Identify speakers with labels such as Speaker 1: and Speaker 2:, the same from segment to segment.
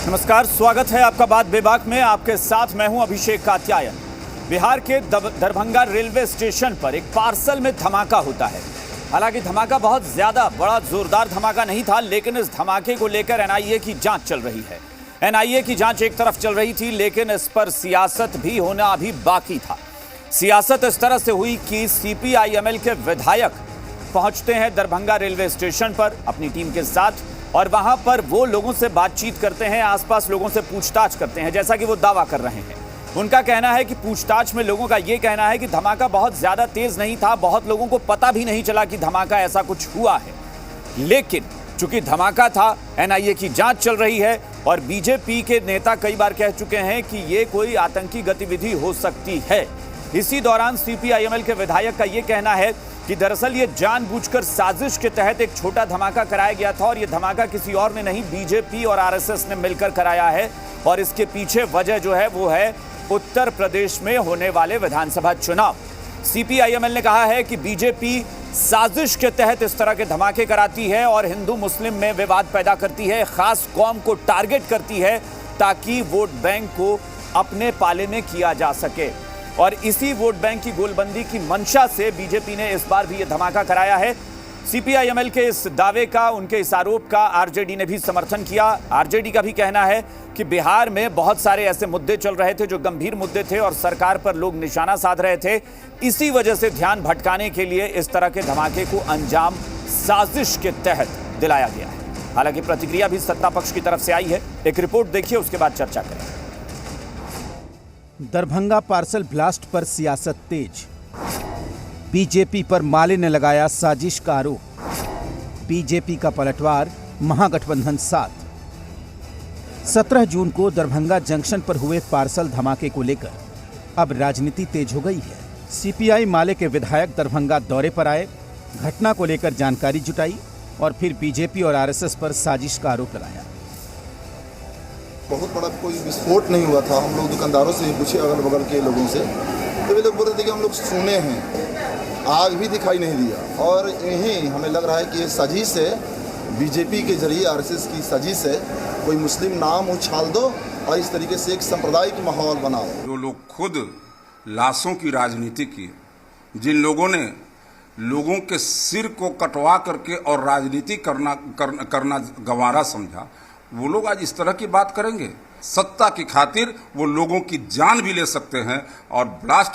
Speaker 1: नमस्कार, स्वागत है आपका बात बेबाक में। आपके साथ मैं हूं अभिषेक कात्यायन। बिहार के दरभंगा रेलवे स्टेशन पर एक पार्सल में धमाका होता है। हालांकि धमाका बहुत ज्यादा बड़ा जोरदार धमाका नहीं था, लेकिन इस धमाके को लेकर एनआईए की जांच चल रही है। एनआईए की जांच एक तरफ चल रही थी, लेकिन इस पर सियासत भी होना अभी बाकी था। सियासत इस तरह से हुई कि सीपीआईएमएल के विधायक पहुंचते हैं दरभंगा रेलवे स्टेशन पर अपनी टीम के साथ, और वहां पर वो लोगों से बातचीत करते हैं, आसपास लोगों से पूछताछ करते हैं, जैसा कि वो दावा कर रहे हैं। उनका कहना है कि पूछताछ में लोगों का ये कहना है कि धमाका बहुत ज्यादा तेज नहीं था, बहुत लोगों को पता भी नहीं चला कि धमाका ऐसा कुछ हुआ है। लेकिन चूंकि धमाका था, एनआईए की जांच चल रही है और बीजेपी के नेता कई बार कह चुके हैं कि ये कोई आतंकी गतिविधि हो सकती है। इसी दौरान सीपीआईएमएल के विधायक का ये कहना है कि दरअसल ये जानबूझकर साजिश के तहत एक छोटा धमाका कराया गया था और ये धमाका किसी और ने नहीं, बीजेपी और आरएसएस ने मिलकर कराया है। और इसके पीछे वजह जो है वो है उत्तर प्रदेश में होने वाले विधानसभा चुनाव। सीपीआईएमएल ने कहा है कि बीजेपी साजिश के तहत इस तरह के धमाके कराती है और हिंदू मुस्लिम में विवाद पैदा करती है, खास कौम को टारगेट करती है ताकि वोट बैंक को अपने पाले में किया जा सके। और इसी वोट बैंक की गोलबंदी की मंशा से बीजेपी ने इस बार भी यह धमाका कराया है। सीपीआईएमएल के इस दावे का, उनके इस आरोप का आरजेडी ने भी समर्थन किया। आरजेडी का भी कहना है कि बिहार में बहुत सारे ऐसे मुद्दे चल रहे थे जो गंभीर मुद्दे थे और सरकार पर लोग निशाना साध रहे थे। इसी वजह से ध्यान भटकाने के लिए इस तरह के धमाके को अंजाम साजिश के तहत दिलाया गया है। हालांकि प्रतिक्रिया भी सत्ता पक्ष की तरफ से आई है। एक रिपोर्ट देखिए, उसके बाद चर्चा करें।
Speaker 2: दरभंगा पार्सल ब्लास्ट पर सियासत तेज। बीजेपी पर माले ने लगाया साजिश का आरोप। बीजेपी का पलटवार, महागठबंधन साथ। 17 जून को दरभंगा जंक्शन पर हुए पार्सल धमाके को लेकर अब राजनीति तेज हो गई है। सीपीआई माले के विधायक दरभंगा दौरे पर आए, घटना को लेकर जानकारी जुटाई और फिर बीजेपी और आरएसएस पर साजिश का आरोप लगाया।
Speaker 3: बहुत बड़ा कोई विस्फोट नहीं हुआ था। हम लोग दुकानदारों से भी पूछे, अगल बगल के लोगों से, तो वे लोग बोल रहे थे कि हम लोग सुने हैं, आग भी दिखाई नहीं दिया। और यही हमें लग रहा है कि ये साजिश है, बीजेपी के जरिए आरएसएस की साजिश है। कोई मुस्लिम नाम उछाल दो और इस तरीके से एक सांप्रदायिक माहौल बनाओ।
Speaker 4: जो लोग खुद लाशों की राजनीति की, जिन लोगों ने लोगों के सिर को कटवा करके और राजनीति करना गंवारा समझा, वो लोग आज इस तरह की बात करेंगे। सत्ता की खातिर वो लोगों की जान भी ले सकते हैं। और ब्लास्ट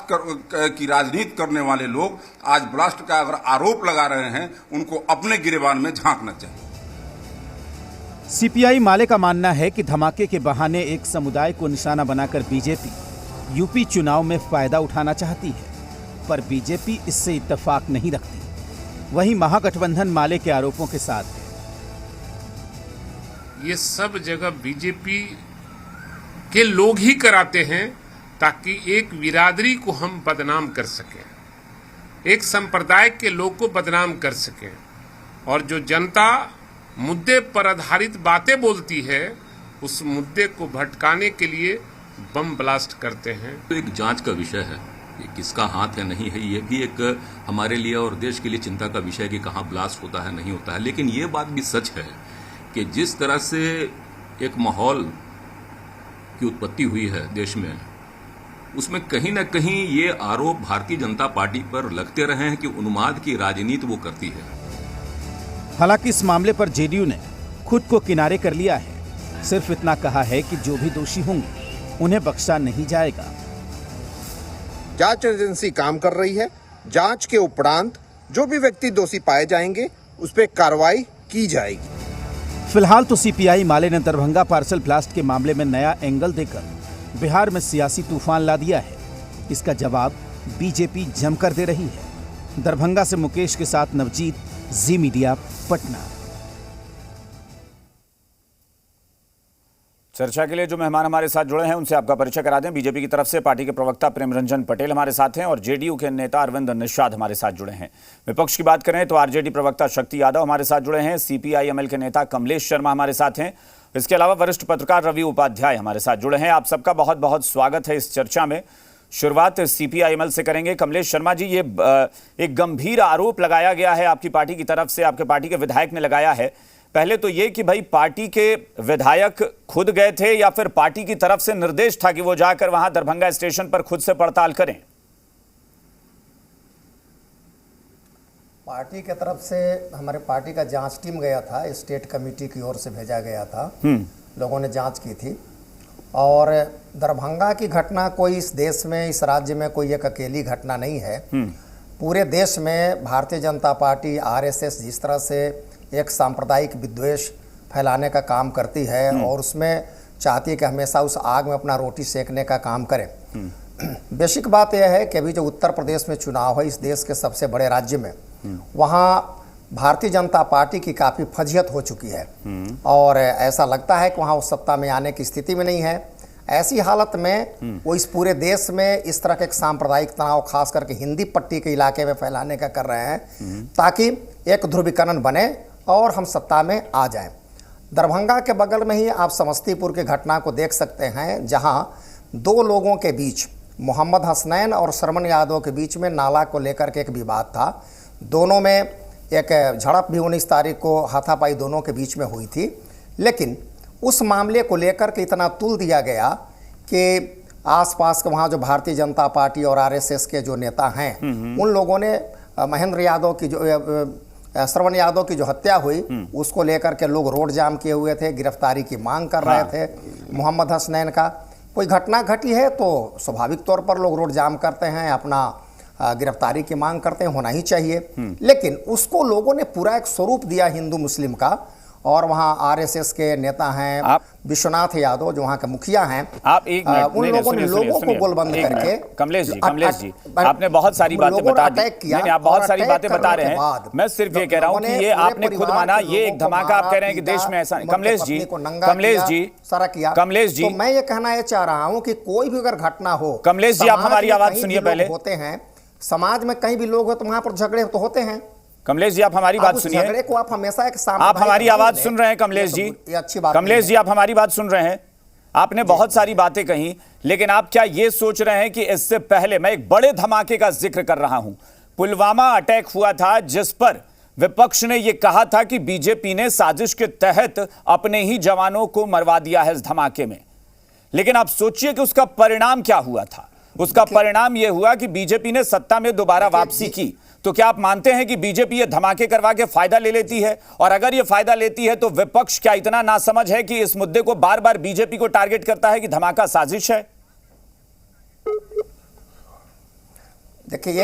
Speaker 4: की राजनीति करने वाले लोग आज ब्लास्ट का अगर आरोप लगा रहे हैं, उनको अपने गिरेबान में झांकना चाहिए।
Speaker 2: सीपीआई माले का मानना है कि धमाके के बहाने एक समुदाय को निशाना बनाकर बीजेपी यूपी चुनाव में फायदा उठाना चाहती है, पर बीजेपी इससे इत्तेफाक नहीं रखती। वहीं महागठबंधन माले के आरोपों के साथ है।
Speaker 5: ये सब जगह बीजेपी के लोग ही कराते हैं ताकि एक बिरादरी को हम बदनाम कर सकें, एक संप्रदाय के लोग को बदनाम कर सकें। और जो जनता मुद्दे पर आधारित बातें बोलती है, उस मुद्दे को भटकाने के लिए बम ब्लास्ट करते हैं।
Speaker 6: तो एक जांच का विषय है, ये किसका हाथ है नहीं है, ये भी एक हमारे लिए और देश के लिए चिंता का विषय है कि कहाँ ब्लास्ट होता है नहीं होता है। लेकिन ये बात भी सच है कि जिस तरह से एक माहौल की उत्पत्ति हुई है देश में, उसमें कहीं ना कहीं ये आरोप भारतीय जनता पार्टी पर लगते रहे हैं कि उन्माद की राजनीति वो करती है।
Speaker 2: हालांकि इस मामले पर जेडीयू ने खुद को किनारे कर लिया है। सिर्फ इतना कहा है कि जो भी दोषी होंगे उन्हें बख्शा नहीं जाएगा।
Speaker 7: जांच एजेंसी काम कर रही है। जांच के उपरांत जो भी व्यक्ति दोषी पाए जाएंगे उस पर कार्रवाई की जाएगी।
Speaker 2: फिलहाल तो सीपीआई माले ने दरभंगा पार्सल ब्लास्ट के मामले में नया एंगल देकर बिहार में सियासी तूफान ला दिया है। इसका जवाब बीजेपी जमकर दे रही है। दरभंगा से मुकेश के साथ नवजीत, जी मीडिया, पटना।
Speaker 1: चर्चा के लिए जो मेहमान हमारे साथ जुड़े हैं उनसे आपका परिचय करा दें। बीजेपी की तरफ से पार्टी के प्रवक्ता प्रेमरंजन पटेल हमारे साथ हैं और जेडीयू के नेता अरविंद निषाद हमारे साथ जुड़े हैं। विपक्ष की बात करें तो आरजेडी प्रवक्ता शक्ति यादव हमारे साथ जुड़े हैं। सीपीआईएमएल के नेता कमलेश शर्मा हमारे साथ हैं। इसके अलावा वरिष्ठ पत्रकार रवि उपाध्याय हमारे साथ जुड़े हैं। आप सबका बहुत बहुत स्वागत है इस चर्चा में। शुरुआत सीपीआईएमएल से करेंगे। कमलेश शर्मा जी, ये एक गंभीर आरोप लगाया गया है आपकी पार्टी की तरफ से, आपके पार्टी के विधायक ने लगाया है पहले तो ये कि भाई पार्टी के विधायक खुद गए थे या फिर पार्टी की तरफ से निर्देश था कि वो जाकर वहां दरभंगा स्टेशन पर खुद से पड़ताल करें?
Speaker 8: पार्टी की तरफ से हमारे पार्टी का जांच टीम गया था, स्टेट कमेटी की ओर से भेजा गया था। लोगों ने जांच की थी और दरभंगा की घटना कोई इस देश में, इस राज्य में कोई एक अकेली घटना नहीं है। पूरे देश में भारतीय जनता पार्टी आरएसएस जिस तरह से एक सांप्रदायिक विद्वेष फैलाने का काम करती है और उसमें चाहती है कि हमेशा उस आग में अपना रोटी सेकने का काम करे। बेसिक बात यह है कि अभी जो उत्तर प्रदेश में चुनाव है इस देश के सबसे बड़े राज्य में, वहाँ भारतीय जनता पार्टी की काफ़ी फजीहत हो चुकी है और ऐसा लगता है कि वहाँ वो सत्ता में आने की स्थिति में नहीं है। ऐसी हालत में वो इस पूरे देश में इस तरह के एक सांप्रदायिक तनाव खास करके हिंदी पट्टी के इलाके में फैलाने का कर रहे हैं ताकि एक ध्रुवीकरण बने और हम सत्ता में आ जाएं। दरभंगा के बगल में ही आप समस्तीपुर की घटना को देख सकते हैं जहां दो लोगों के बीच, मोहम्मद हसनैन और श्रवण यादव के बीच में नाला को लेकर के एक विवाद था। दोनों में एक झड़प भी 19 तारीख को हाथापाई दोनों के बीच में हुई थी, लेकिन उस मामले को लेकर के इतना तुल दिया गया कि आसपास के वहाँ जो भारतीय जनता पार्टी और आरएसएस के जो नेता हैं उन लोगों ने महेंद्र यादव की जो श्रवण यादव की जो हत्या हुई उसको लेकर के लोग रोड जाम किए हुए थे, गिरफ्तारी की मांग कर रहे थे। मोहम्मद हसनैन का कोई घटना घटी है तो स्वाभाविक तौर पर लोग रोड जाम करते हैं, अपना गिरफ्तारी की मांग करते हैं, होना ही चाहिए। लेकिन उसको लोगों ने पूरा एक स्वरूप दिया हिंदू मुस्लिम का और वहाँ आरएसएस के नेता हैं विश्वनाथ यादव जो वहाँ के मुखिया हैं,
Speaker 1: आप एक मिनट,
Speaker 8: उन लोगों ने लोगों को गोलबंद करके
Speaker 1: कमलेश जी आपने बहुत सारी बातें बता दी। नहीं, आप बहुत सारी बातें बता रहे हैं। मैं सिर्फ ये कह रहा हूँ कि ये आपने खुद माना ये एक धमाका आप कह रहे हैं कि देश में ऐसा। कमलेश जी
Speaker 8: मैं ये कहना चाह रहा हूँ कि कोई भी अगर घटना हो,
Speaker 1: कमलेश जी आप हमारी आवाज सुनिए पहले।
Speaker 8: होते हैं समाज में कहीं भी लोग हो तो वहां पर झगड़े तो होते हैं।
Speaker 1: कमलेश जी आप हमारी बात सुनिए।
Speaker 8: झगड़े को आप हमेशा एक
Speaker 1: आप हमारी आवाज सुन रहे हैं कमलेश जी?
Speaker 8: ये अच्छी बात।
Speaker 1: कमलेश जी आप हमारी बात सुन रहे हैं? आपने बहुत सारी बातें कही, लेकिन आप क्या ये सोच रहे हैं कि इससे पहले मैं एक बड़े धमाके का जिक्र कर रहा हूं। पुलवामा अटैक हुआ था जिस पर विपक्ष ने यह कहा था कि बीजेपी ने साजिश के तहत अपने ही जवानों को मरवा दिया है इस धमाके में। लेकिन आप सोचिए कि उसका परिणाम क्या हुआ था। उसका परिणाम यह हुआ कि बीजेपी ने सत्ता में दोबारा वापसी की। तो क्या आप मानते हैं कि बीजेपी ये धमाके करवा के फायदा ले लेती है? और अगर ये फायदा लेती है तो विपक्ष क्या इतना नासमझ है कि इस मुद्दे को बार बार बीजेपी को टारगेट करता है कि धमाका साजिश है?
Speaker 8: देखिए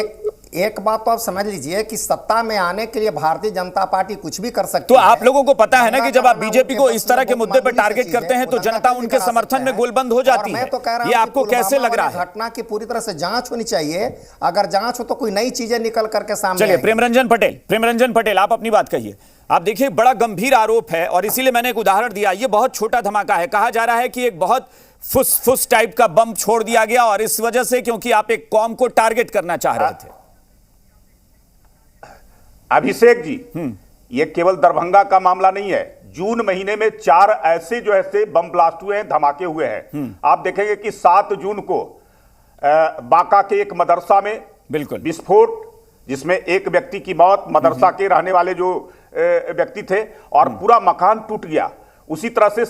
Speaker 8: एक बात तो आप समझ लीजिए कि सत्ता में आने के लिए भारतीय जनता पार्टी कुछ भी कर सकती
Speaker 1: तो आप लोगों को पता है ना कि जब आप बीजेपी को इस तरह के मुद्दे पर टारगेट करते हैं तो जनता उनके समर्थन में गोलबंद हो जाती है। ये आपको कैसे लग रहा है?
Speaker 8: घटना की पूरी तरह से जांच होनी चाहिए। अगर जांच हो तो कोई नई चीजें निकल करके सामने।
Speaker 1: चलिए प्रेमरंजन पटेल आप अपनी बात कहिए। आप देखिए बड़ा गंभीर आरोप है और इसीलिए मैंने एक उदाहरण दिया। ये बहुत छोटा धमाका है। कहा जा रहा है कि एक बहुत फुस टाइप का बम छोड़ दिया गया और इस वजह से क्योंकि आप एक कौम को टारगेट करना चाह रहे थे।
Speaker 9: अभिषेक जी, ये केवल दरभंगा का मामला नहीं है। जून महीने में 4 ऐसे जो ऐसे बम ब्लास्ट हुए हैं, धमाके हुए हैं। आप देखेंगे कि 7 जून को बांका के एक मदरसा में बिल्कुल विस्फोट, जिसमें एक व्यक्ति की मौत, मदरसा के रहने वाले जो व्यक्ति थे, और पूरा मकान टूट गया। उसी तरह से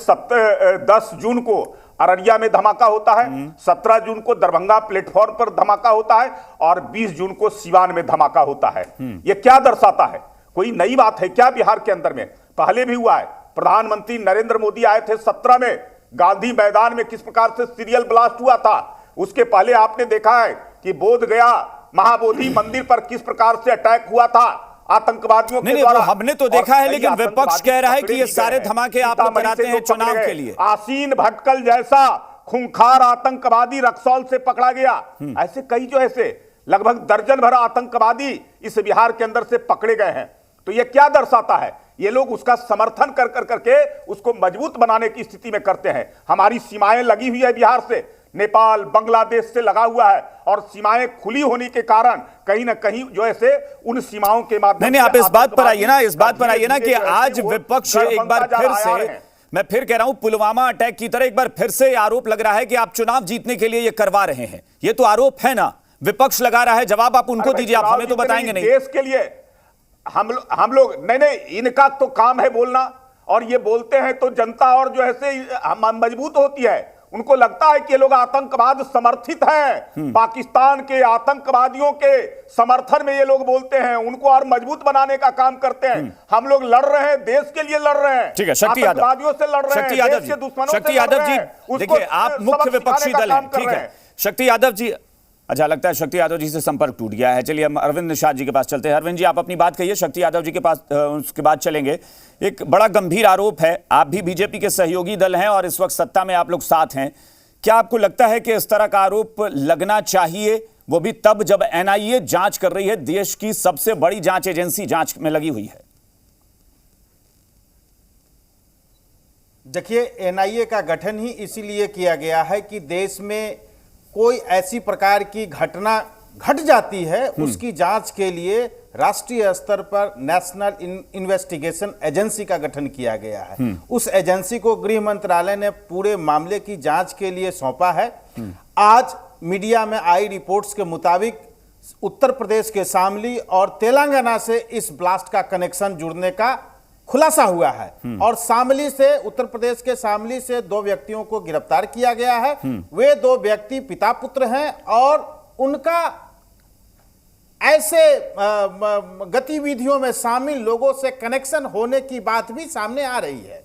Speaker 9: 10 जून को अररिया में धमाका होता है, 17 जून को दरभंगा प्लेटफॉर्म पर धमाका होता है और 20 जून को सिवान में धमाका होता है। यह क्या दर्शाता है? कोई नई बात है क्या बिहार के अंदर में? पहले भी हुआ है। प्रधानमंत्री नरेंद्र मोदी आए थे 17 में, गांधी मैदान में किस प्रकार से सीरियल ब्लास्ट हुआ था। उसके पहले आपने देखा है कि बोध गया महाबोधि मंदिर पर किस प्रकार से अटैक हुआ था आतंकवादियों के द्वारा।
Speaker 1: हमने तो देखा है, लेकिन विपक्ष कह रहा है कि ये सारे धमाके आप लोग कराते हैं चुनाव के लिए।
Speaker 9: आसीन भटकल जैसा खूंखार आतंकवादी रक्सौल से पकड़ा गया। ऐसे कई जो ऐसे लगभग दर्जन भर आतंकवादी इस बिहार के अंदर से पकड़े गए हैं। तो ये क्या दर्शाता है? ये लोग उसका समर्थन कर करके उसको मजबूत बनाने की स्थिति में करते हैं। हमारी सीमाएं लगी हुई है बिहार से, नेपाल बांग्लादेश से लगा हुआ है, और सीमाएं खुली होने के कारण कहीं ना कहीं जो ऐसे उन सीमाओं के माध्यम
Speaker 1: नहीं, आप इस बात पर आइए ना कि आज विपक्ष एक बार फिर से, मैं फिर कह रहा हूं, पुलवामा अटैक की तरह एक बार फिर से आरोप लग रहा है कि आप चुनाव जीतने के लिए ये करवा रहे हैं। ये तो आरोप है ना, विपक्ष लगा रहा है। जवाब आप उनको दीजिए, आप हमें तो बताएंगे नहीं।
Speaker 9: देश के लिए हम लोग नहीं, इनका तो काम है बोलना। और ये बोलते हैं तो जनता और जो है से मजबूत होती है। उनको लगता है कि ये लोग आतंकवाद समर्थित हैं, पाकिस्तान के आतंकवादियों के समर्थन में ये लोग बोलते हैं, उनको और मजबूत बनाने का काम करते हैं। हम लोग लड़ रहे हैं, देश के लिए लड़ रहे हैं,
Speaker 1: ठीक है, शक्ति यादव
Speaker 9: आतंकवादियों से लड़ रहे हैं, देश के दुश्मनों से लड़ रहे हैं।
Speaker 1: देखिए, आप मुख्य विपक्षी दल हैं, ठीक है। शक्ति यादव जी, अच्छा लगता है शक्ति यादव जी से संपर्क टूट गया है। चलिए हम अरविंद निषाद जी के पास चलते हैं। अरविंद जी, आप अपनी बात कहिए, शक्ति यादव जी के पास उसके बाद चलेंगे। एक बड़ा गंभीर आरोप है, आप भी बीजेपी के सहयोगी दल हैं और इस वक्त सत्ता में आप लोग साथ हैं। क्या आपको लगता है कि इस तरह का आरोप लगना चाहिए, वो भी तब जब एनआईए जांच कर रही है, देश की सबसे बड़ी जांच एजेंसी जांच में लगी हुई है?
Speaker 2: देखिए, एनआईए का गठन ही इसीलिए किया गया है कि देश में कोई ऐसी प्रकार की घटना घट जाती है, उसकी जांच के लिए राष्ट्रीय स्तर पर नेशनल इन्वेस्टिगेशन एजेंसी का गठन किया गया है। उस एजेंसी को गृह मंत्रालय ने पूरे मामले की जांच के लिए सौंपा है। आज मीडिया में आई रिपोर्ट्स के मुताबिक उत्तर प्रदेश के शामली और तेलंगाना से इस ब्लास्ट का कनेक्शन जुड़ने का खुलासा हुआ है और शामली से, उत्तर प्रदेश के शामली से 2 व्यक्तियों को गिरफ्तार किया गया है। वे 2 व्यक्ति पिता पुत्र हैं और उनका ऐसे गतिविधियों में शामिल लोगों से कनेक्शन होने की बात भी सामने आ रही है।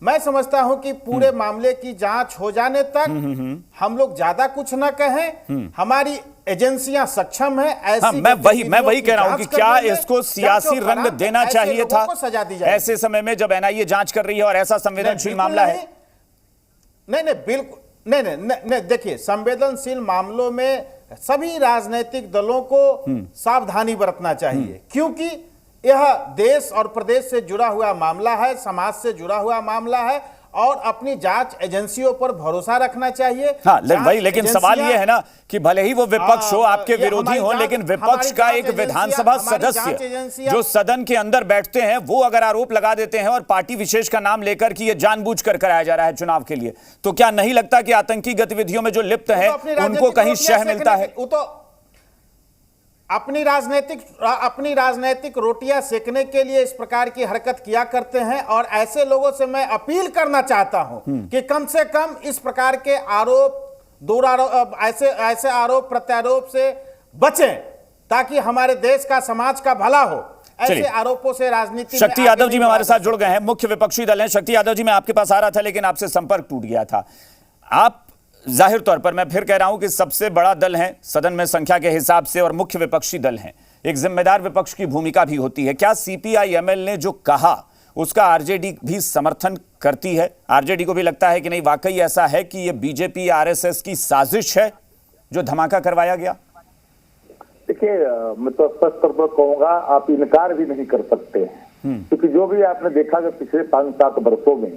Speaker 2: मैं समझता हूं कि पूरे मामले की जांच हो जाने तक हम लोग ज्यादा कुछ न कहें, हमारी एजेंसियां सक्षम है ऐसी
Speaker 1: मैं वही कह रहा हूं कि क्या इसको सियासी रंग देना चाहिए था
Speaker 2: सजा दी जाए
Speaker 1: ऐसे समय में जब एनआईए जांच कर रही है और ऐसा संवेदनशील मामला है?
Speaker 2: नहीं, बिल्कुल नहीं। देखिए, संवेदनशील मामलों में सभी राजनीतिक दलों को सावधानी बरतना चाहिए, क्योंकि यह देश और प्रदेश से जुड़ा हुआ मामला है, समाज से जुड़ा हुआ मामला है और अपनी जांच एजेंसियों पर भरोसा रखना चाहिए।
Speaker 1: हाँ, भाई, लेकिन सवाल यह है ना कि भले ही वो विपक्ष हो, आपके विरोधी हो, लेकिन विपक्ष का एक विधानसभा सदस्य जो सदन के अंदर बैठते हैं, वो अगर आरोप लगा देते हैं और पार्टी विशेष का नाम लेकर कि ये जानबूझकर कराया जा रहा है चुनाव के लिए, तो क्या नहीं लगता कि आतंकी गतिविधियों में जो लिप्त है उनको कहीं शह मिलता है?
Speaker 2: वो तो अपनी राजनीतिक रोटियां सेकने के लिए इस प्रकार की हरकत किया करते हैं और ऐसे लोगों से मैं अपील करना चाहता हूं कि कम से कम इस प्रकार के ऐसे आरोप प्रत्यारोप से बचें, ताकि हमारे देश का, समाज का भला हो। ऐसे आरोपों से राजनीति।
Speaker 1: शक्ति यादव जी में हमारे साथ जुड़ गए हैं, मुख्य विपक्षी दल हैं। शक्ति यादव जी, मैं आपके पास आ रहा था लेकिन आपसे संपर्क टूट गया था। आप जाहिर तौर पर, मैं फिर कह रहा हूं कि सबसे बड़ा दल है सदन में संख्या के हिसाब से और मुख्य विपक्षी दल हैं, एक जिम्मेदार विपक्ष की भूमिका भी होती है। क्या सीपीआई-एमएल ने जो कहा उसका आरजेडी भी समर्थन करती है? आरजेडी को भी लगता है कि नहीं, वाकई ऐसा है कि ये बीजेपी आरएसएस की साजिश है जो धमाका करवाया गया?
Speaker 10: देखिए, मैं तो स्पष्ट तौर पर कहूंगा, आप इनकार भी नहीं कर सकते हैं, क्योंकि जो भी आपने देखा कि पिछले 5-7 वर्षों में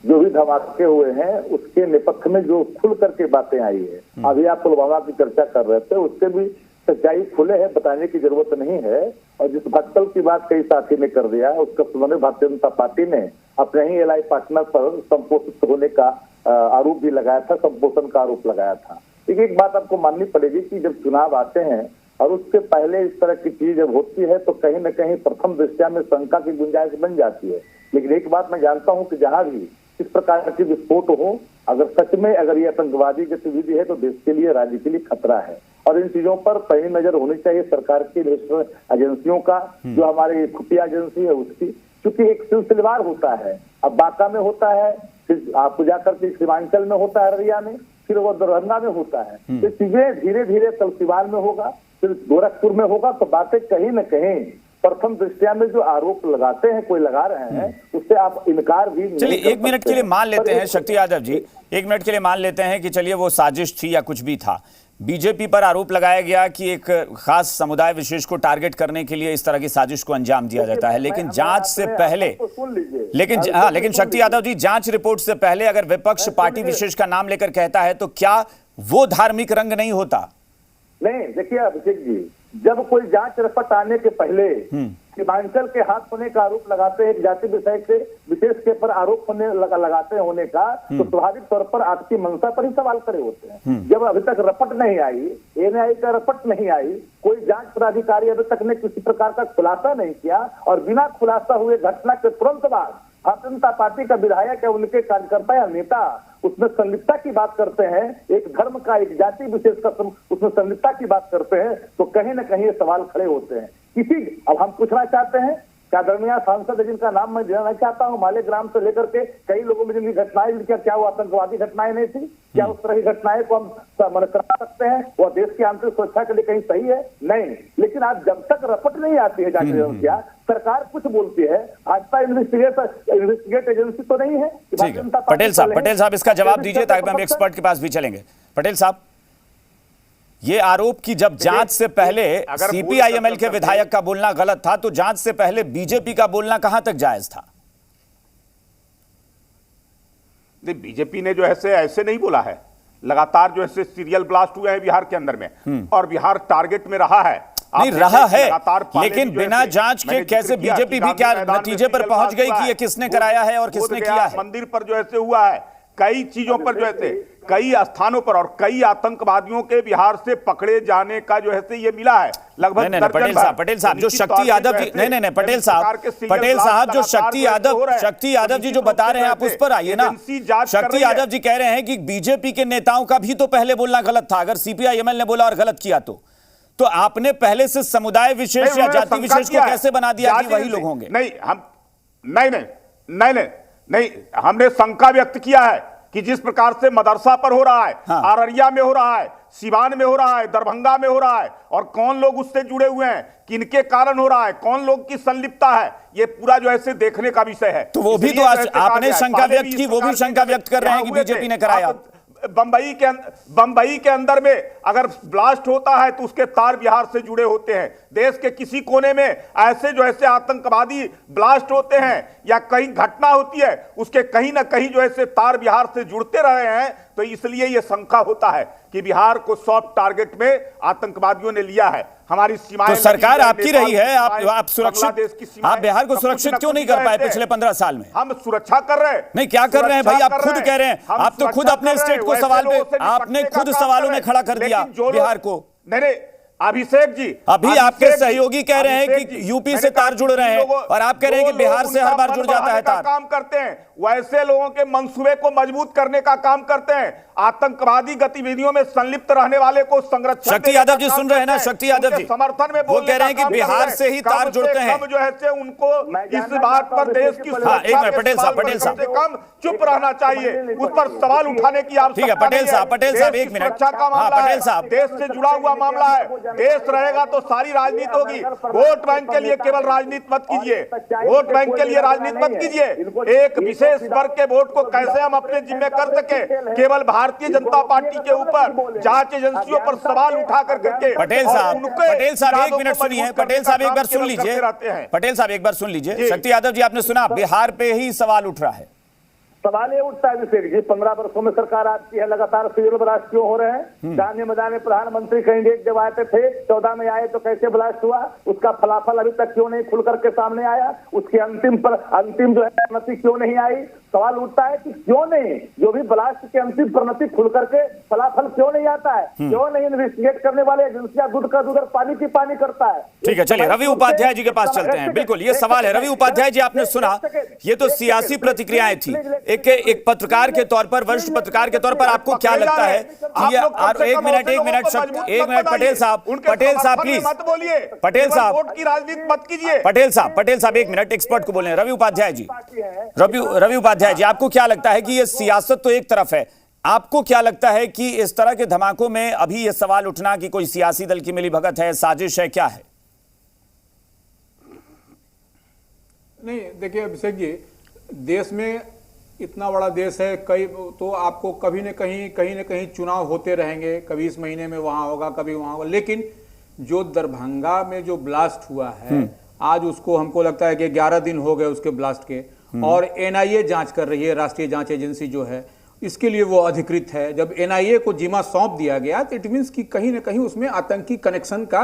Speaker 10: जो भी धमाके हुए हैं, उसके नेपथ्य में जो खुल करके बातें आई है, अभी आप पुलवामा की चर्चा कर रहे थे, उससे भी सच्चाई खुले है, बताने की जरूरत नहीं है। और जिस भटकल की बात कई साथी ने कर दिया, उसका संबंध भारतीय जनता पार्टी ने अपने ही एलआई पार्टनर पर संपोषित होने का आरोप भी लगाया था, संपोषण का आरोप लगाया था। लेकिन एक बात आपको माननी पड़ेगी कि जब चुनाव आते हैं और उसके पहले इस तरह की चीज जब होती है तो कहीं न कहीं प्रथम दृष्टया में शंका की गुंजाइश बन जाती है। लेकिन एक बात मैं जानता हूं कि जहां भी इस प्रकार की विस्फोट हो, अगर सच में अगर ये आतंकवादी गतिविधि है तो देश के लिए, राज्य के लिए खतरा है और इन चीजों पर पैनी नजर होनी चाहिए सरकार की, एजेंसियों का, जो हमारी खुफिया एजेंसी है उसकी, क्योंकि एक सिलसिलेवार होता है। अब बांका में होता है, फिर आपको जाकर के सीमांचल में होता है, अररिया में, फिर वो दरभंगा में होता है। ये चीजें धीरे धीरे तलसीवाल में होगा, फिर गोरखपुर में होगा, तो बातें कहीं न कहीं प्रथम दृष्टिया में जो आरोप लगाते हैं, कोई लगा रहे हैं, उससे आप इनकार भी नहीं।
Speaker 1: चलिए 1 मिनट के लिए मान लेते हैं शक्ति यादव जी, 1 मिनट के लिए मान लेते हैं कि चलिए वो साजिश थी या कुछ भी था। बीजेपी पर आरोप लगाया गया कि एक खास समुदाय विशेष को टारगेट करने के लिए इस तरह की साजिश को अंजाम दिया जाता है, लेकिन जांच से पहले, लेकिन शक्ति यादव जी, जांच रिपोर्ट से पहले अगर विपक्ष पार्टी विशेष का नाम लेकर कहता है तो क्या वो धार्मिक रंग नहीं होता?
Speaker 10: नहीं, देखिए अभिषेक जी, जब कोई जांच रिपोर्ट आने के पहले सीमांचल के हाथ होने का आरोप लगाते हैं, जाति विषय से विशेष के पर आरोप लगाते होने का, तो स्वाभाविक तौर पर आपकी मंशा पर ही सवाल खड़े होते हैं। जब अभी तक रपट नहीं आई, एनआईए का रपट नहीं आई, कोई जांच पदाधिकारी अभी तक ने किसी प्रकार का खुलासा नहीं किया और बिना खुलासा हुए घटना के तुरंत बाद भारतीय जनता पार्टी का विधायक या उनके कार्यकर्ता या नेता उसमें संलिप्तता की बात करते हैं, एक धर्म का, एक जाति विशेष का उसमें संलिप्तता की बात करते हैं, तो कहीं ना कहीं ये सवाल खड़े होते हैं। अब हम पूछना चाहते हैं, क्या दरमियान सांसद जिनका नाम मैं लेना चाहता हूँ, मालेग्राम से लेकर के कई लोगों में जिनकी घटनाएं, क्या वो आतंकवादी घटनाएं नहीं थी? क्या उस तरह की घटनाएं को हम करा सकते हैं? वह देश की आंतरिक सुरक्षा के लिए कहीं सही है? नहीं। लेकिन आज जब तक रपट नहीं आती है जांच एजेंसियां, सरकार कुछ बोलती है, भाजपा इन्वेस्टिगेट एजेंसी तो नहीं है।
Speaker 1: ठीक है पटेल साहब इसका जवाब दीजिए ताकि हम एक्सपर्ट के पास भी चलेंगे। पटेल साहब, ये आरोप कि जब जांच से पहले सीपीआईएमएल के विधायक का बोलना गलत था, तो जांच से पहले बीजेपी का बोलना कहां तक जायज था?
Speaker 9: बीजेपी ने जो है ऐसे नहीं बोला है, लगातार जो है सीरियल ब्लास्ट हुए हैं बिहार के अंदर में, और बिहार टारगेट में रहा है।
Speaker 1: नहीं रहा है, लेकिन बिना जांच के कैसे बीजेपी भी क्या नतीजे पर पहुंच गई कि ये किसने कराया है और किसने किया है?
Speaker 9: मंदिर पर जो है हुआ है, कई चीजों पर जो है कई स्थानों पर, और कई आतंकवादियों के बिहार से पकड़े जाने का जो है ये मिला है लगभग।
Speaker 1: पटेल साहब जो शक्ति यादव जी, नहीं पटेल साहब जो शक्ति यादव जी जो बता रहे हैं, आप उस पर आइए ना। शक्ति यादव जी कह रहे हैं कि बीजेपी के नेताओं का भी तो पहले बोलना गलत था, अगर सीपीआईएमएल ने बोला और गलत किया तो आपने पहले से समुदाय विशेष या जाति विशेष को कैसे बना दिया कि वही लोग होंगे?
Speaker 9: नहीं, हमने शंका व्यक्त किया है कि जिस प्रकार से मदरसा पर हो रहा है, अररिया में हो रहा है, सिवान में हो रहा है, दरभंगा में हो रहा है, और कौन लोग उससे जुड़े हुए हैं, किनके कारण हो रहा है, कौन लोग की संलिप्तता है, ये पूरा जो है देखने का विषय है।
Speaker 1: तो वो भी तो आपने शंका व्यक्त की, वो भी शंका व्यक्त कर रहे हैं कि बीजेपी ने कराया।
Speaker 9: बंबई के अंदर में अगर ब्लास्ट होता है तो उसके तार बिहार से जुड़े होते हैं। देश के किसी कोने में ऐसे जो ऐसे आतंकवादी ब्लास्ट होते हैं या कहीं घटना होती है, उसके कहीं ना कहीं जो ऐसे तार बिहार से जुड़ते रहे हैं, तो इसलिए यह शंका होता है कि बिहार को सॉफ्ट टारगेट में आतंकवादियों ने लिया है। हमारी सीमाएं,
Speaker 1: तो सरकार आपकी रही है, आप सुरक्षित, आप बिहार को सुरक्षित क्यों नहीं कर पाए पिछले 15 साल में?
Speaker 9: हम सुरक्षा कर रहे हैं।
Speaker 1: नहीं, क्या कर रहे हैं भाई? आप खुद कह रहे हैं, आप तो खुद अपने स्टेट को सवाल में, आपने खुद सवालों में खड़ा कर दिया बिहार को।
Speaker 9: नहीं, अभिषेक जी,
Speaker 1: अभी आपके सहयोगी कह रहे हैं कि यूपी से तार जुड़ रहे हैं, और आप कह रहे हैं कि बिहार से हर बार जुड़ जाता है तार।
Speaker 9: काम करते हैं, वैसे लोगों के मंसूबे को मजबूत करने का काम करते हैं, आतंकवादी गतिविधियों में संलिप्त रहने वाले को संरक्षण।
Speaker 1: शक्ति यादव जी सुन रहे हैं ना? शक्ति यादव जी
Speaker 9: समर्थन में
Speaker 1: वो कह रहे हैं कि बिहार से ही तार जुड़ते हैं।
Speaker 9: जो है उनको इस बात पर देश की
Speaker 1: एक मिनट पटेल साहब
Speaker 9: कम चुप रहना चाहिए, उस पर सवाल उठाने की आवश्यकता है।
Speaker 1: पटेल साहब एक मिनट,
Speaker 9: पटेल साहब, देश से जुड़ा हुआ मामला है, देश रहेगा तो सारी राजनीति होगी। वोट बैंक के लिए केवल राजनीति मत कीजिए, वोट बैंक के लिए राजनीति मत कीजिए। एक विशेष वर्ग के वोट को कैसे हम अपने जिम्मे कर सके, केवल भारतीय जनता पार्टी के ऊपर जांच एजेंसियों पर सवाल उठा करके।
Speaker 1: पटेल साहब एक मिनट सुनिए, पटेल साहब एक बार सुन लीजिए, पटेल साहब एक बार सुन लीजिए। शक्ति यादव जी आपने सुना, बिहार पे ही सवाल उठ रहा है।
Speaker 10: सवाल ये उठता है अभिषेक जी, 15 वर्षों में सरकार आपकी है, लगातार सीरियल ब्लास्ट क्यों हो रहे हैं? जाने मजाने प्रधानमंत्री कैंडिडेट जब आते थे 14 में आए तो कैसे ब्लास्ट हुआ? उसका फलाफल अभी तक क्यों नहीं खुल करके सामने आया? उसकी अंतिम जो है परिणति क्यों नहीं आई? सवाल उठता है कि क्यों नहीं, जो भी ब्लास्ट की अंतिम परिणति खुल करके फलाफल क्यों नहीं आता है? क्यों नहीं इन्वेस्टिगेट करने वाले एजेंसियां दूध का दूध पानी की पानी करता है?
Speaker 1: ठीक है, चलिए रवि उपाध्याय जी के पास चलते हैं। बिल्कुल ये सवाल है, रवि उपाध्याय जी आपने सुना, ये तो सियासी प्रतिक्रियाएं थी। एक पत्रकार के तौर पर, वरिष्ठ पत्रकार के तौर पर आपको क्या लगता है कि ये? एक मिनट पटेल साहब प्लीज, पटेल साहब
Speaker 9: की राजनीति मत कीजिए।
Speaker 1: पटेल साहब एक मिनट, एक्सपर्ट को बोले रवि उपाध्याय जी। रवि उपाध्याय जी, आपको क्या लगता है कि ये सियासत तो एक तरफ है, आपको क्या लगता है कि इस तरह के धमाकों में अभी ये सवाल उठना कि कोई सियासी दल की मिलीभगत है, साजिश है, क्या है?
Speaker 11: नहीं देखिए अभिषेक जी, देश में इतना बड़ा देश है, कई तो आपको कभी न कहीं चुनाव होते रहेंगे, कभी इस महीने में वहां होगा, कभी वहां होगा। लेकिन जो दरभंगा में जो ब्लास्ट हुआ है, आज उसको हमको लगता है कि 11 दिन हो गए उसके ब्लास्ट के, और एनआईए जांच कर रही है, राष्ट्रीय जांच एजेंसी जो है, इसके लिए वो अधिकृत है। जब एनआईए को जिम्मा सौंप दिया गया तो इट मीन्स कि कहीं ना कहीं उसमें आतंकी कनेक्शन का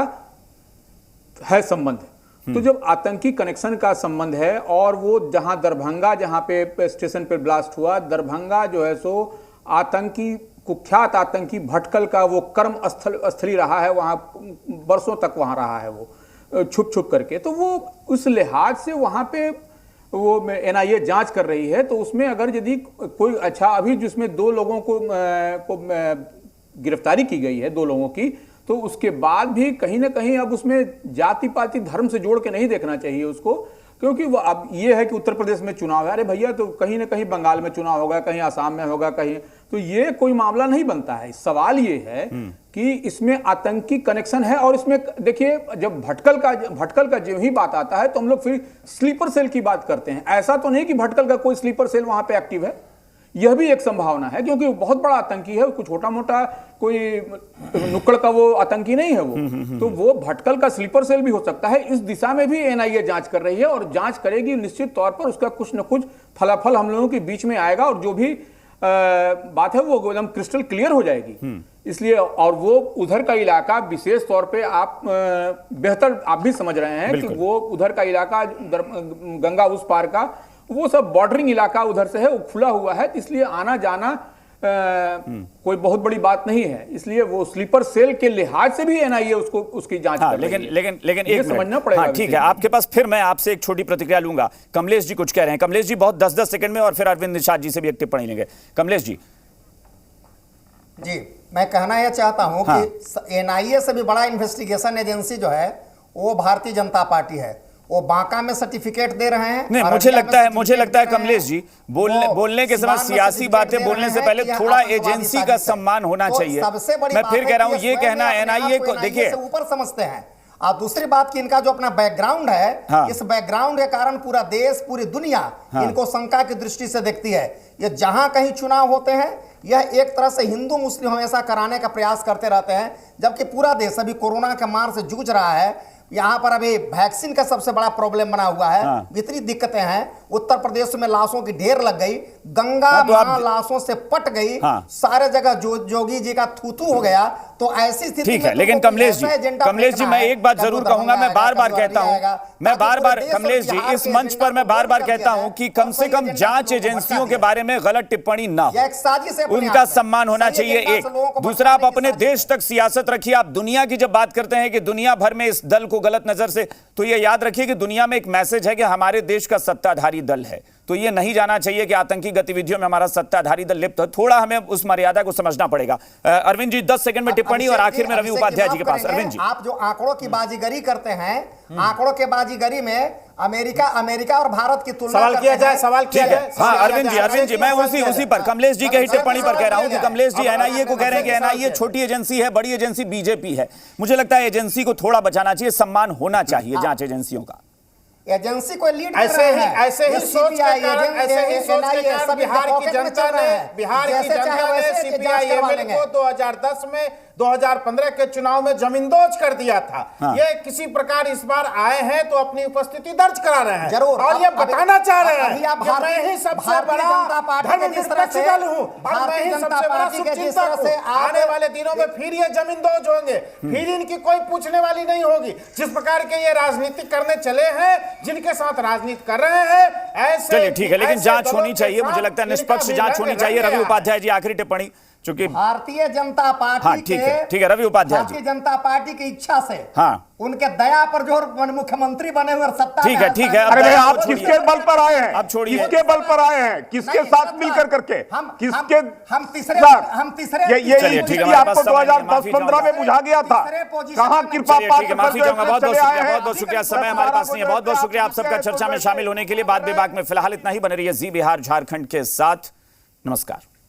Speaker 11: है संबंध। तो जब आतंकी कनेक्शन का संबंध है, और वो जहां दरभंगा, जहां पे स्टेशन पे ब्लास्ट हुआ, दरभंगा जो है सो आतंकी, कुख्यात आतंकी भटकल का वो कर्म स्थली रहा है, वहां वर्षों तक वहां रहा है वो छुप करके। तो वो उस लिहाज से वहां पे वो एनआईए जांच कर रही है, तो उसमें अगर यदि कोई अच्छा अभी जिसमें 2 लोगों को गिरफ्तारी की गई है, 2 लोगों की, तो उसके बाद भी कहीं ना कहीं अब उसमें जाति पाति धर्म से जोड़ के नहीं देखना चाहिए उसको, क्योंकि वो अब ये है कि उत्तर प्रदेश में चुनाव है, अरे भैया तो कहीं ना कहीं बंगाल में चुनाव होगा, कहीं आसाम में होगा, कहीं, तो ये कोई मामला नहीं बनता है। सवाल ये है कि इसमें आतंकी कनेक्शन है, और इसमें देखिए जब भटकल का जो ही बात आता है तो हम लोग फिर स्लीपर सेल की बात करते हैं। ऐसा तो नहीं कि भटकल का कोई स्लीपर सेल वहां पे एक्टिव है, यह भी एक संभावना है, क्योंकि वो बहुत बड़ा आतंकी है, कुछ छोटा मोटा कोई नुक्कड़ का वो आतंकी नहीं है वो, तो वो भटकल का स्लीपर सेल भी हो सकता है। इस दिशा में भी एनआईए जांच कर रही है, और जांच करेगी, निश्चित तौर पर उसका कुछ न कुछ फलाफल हम लोगों के बीच में आएगा, और जो भी बात है वो एकदम क्रिस्टल क्लियर हो जाएगी। इसलिए, और वो उधर का इलाका विशेष तौर पे आप बेहतर आप भी समझ रहे हैं कि वो उधर का इलाका गंगा उस पार का वो सब बॉर्डरिंग इलाका उधर से है, वो खुला हुआ है, इसलिए आना जाना कोई बहुत बड़ी बात नहीं है। इसलिए वो स्लीपर सेल के लिहाज से भी एनआईए उसको उसकी जांच कर रही है।
Speaker 1: लेकिन एक
Speaker 11: समझना पड़ेगा।
Speaker 1: ठीक है, आपके पास फिर मैं आपसे एक छोटी प्रतिक्रिया लूंगा। कमलेश जी कुछ कह रहे हैं। कमलेश जी बहुत 10-10 सेकंड में, और फिर अरविंद निषाद जी से भी एक टिप्पणी लेंगे। कमलेश जी।
Speaker 8: जी, मैं कहना यह चाहता हूं कि एनआईए से भी बड़ा इन्वेस्टिगेशन एजेंसी जो है वो भारतीय जनता पार्टी है। वो बांका में सर्टिफिकेट दे रहे हैं।
Speaker 1: नहीं, मुझे लगता है कमलेश जी बोलने के समय सियासी बातें बोलने से पहले थोड़ा एजेंसी का सम्मान होना चाहिए। मैं फिर कह रहा हूं, ये कहना एनआईए को देखिए
Speaker 8: ऊपर समझते हैं। और दूसरी बात कि इनका जो अपना बैकग्राउंड है, इस बैकग्राउंड के कारण पूरा देश, पूरी दुनिया इनको शंका की दृष्टि से देखती है। ये जहां कहीं चुनाव होते हैं, यह एक तरह से हिंदू मुस्लिम हमेशा कराने का प्रयास करते रहते हैं, जबकि पूरा देश अभी कोरोना के मार से जूझ रहा है। यहाँ पर अभी वैक्सीन का सबसे बड़ा प्रॉब्लम बना हुआ है, इतनी दिक्कतें हैं। उत्तर प्रदेश में लाशों की ढेर लग गई, गंगा मां लाशों से पट गई, सारे जगह जोगी जी का थूथू हो गया। तो ऐसी स्थिति
Speaker 1: ठीक है, लेकिन कमलेश जी मैं एक बात जरूर कहूंगा, मैं बार बार कहता हूं, कमलेश जी इस मंच पर मैं बार बार कहता हूं कि कम से कम जांच एजेंसियों के बारे में गलत टिप्पणी ना हो, उनका सम्मान होना चाहिए। एक दूसरा, आप अपने देश तक सियासत रखिए। आप दुनिया की जब बात करते हैं कि दुनिया भर में इस दल को गलत नजर से, तो ये याद रखिए कि दुनिया में एक मैसेज है कि हमारे देश का सत्ताधारी दल है, तो ये नहीं जाना चाहिए कि आतंकी गतिविधियों में हमारा सत्ताधारी दल लिप्त है। थोड़ा हमें उस मर्यादा को समझना पड़ेगा। अरविंद जी 10 सेकंड में टिप्पणी, और आखिर में रवि उपाध्याय जी के पास। अरविंद जी,
Speaker 8: आप जो आंकड़ों की बाजीगरी करते हैं, आंकड़ों के बाजीगरी में अमेरिका और भारत की तुलना
Speaker 12: सवाल किया जाए।
Speaker 1: हाँ अरविंद जी मैं उसी पर कमलेश जी के ही टिप्पणी पर कह रहा हूं कि कमलेश जी एनआईए को कह रहे हैं कि एनआईए छोटी एजेंसी है, बड़ी एजेंसी बीजेपी है। मुझे लगता है एजेंसी को थोड़ा बचाना चाहिए, सम्मान होना चाहिए जांच एजेंसियों का।
Speaker 8: एजेंसी को लीड कर रहे हैं।
Speaker 12: ऐसे ही सोच के कारण बिहार की जनता ने सीपीआई को 2010 में 2015 के चुनाव में जमींदोज कर दिया था। ये किसी प्रकार इस बार आए हैं तो अपनी उपस्थिति दर्ज करा रहे हैं
Speaker 8: जरूर,
Speaker 12: और ये बताना चाह रहे हैं कि मैं ही सबसे बड़ा धर्मनिरपेक्ष दल हूं और मैं ही सबसे बड़ा शुभचिंतक हूं। आने वाले दिनों में फिर ये जमींदोज होंगे, फिर इनकी कोई पूछने वाली नहीं होगी। जिस प्रकार के ये राजनीति करने चले हैं, जिनके साथ राजनीति कर रहे हैं, ऐसे
Speaker 1: चलिए ठीक है, लेकिन जांच होनी चाहिए। मुझे लगता है निष्पक्ष जांच होनी चाहिए। रवि उपाध्याय जी आखिरी टिप्पणी, चूंकि
Speaker 8: भारतीय जनता पार्टी
Speaker 1: ठीक है रवि उपाध्याय जी,
Speaker 8: भारतीय जनता पार्टी की इच्छा से उनके दया पर जो मुख्यमंत्री बने हुए सत्ता,
Speaker 1: ठीक है।
Speaker 9: अरे भाई आप किसके बल पर आए हैं?
Speaker 1: अब छोड़िए,
Speaker 9: किसके बल पर आए हैं? किसके साथ मिलकर करके?
Speaker 8: हम तीसरे
Speaker 9: ये चीज आपको 2010-15 में बुझा गया था। कहां कृपा पात्र?
Speaker 1: माफी चाहूंगा, बहुत शुक्रिया। समय हमारे पास नहीं है। बहुत शुक्रिया आप सबका चर्चा में शामिल होने के लिए। बात विभाग में फिलहाल इतना ही। बने रहिए जी बिहार झारखंड के साथ। नमस्कार।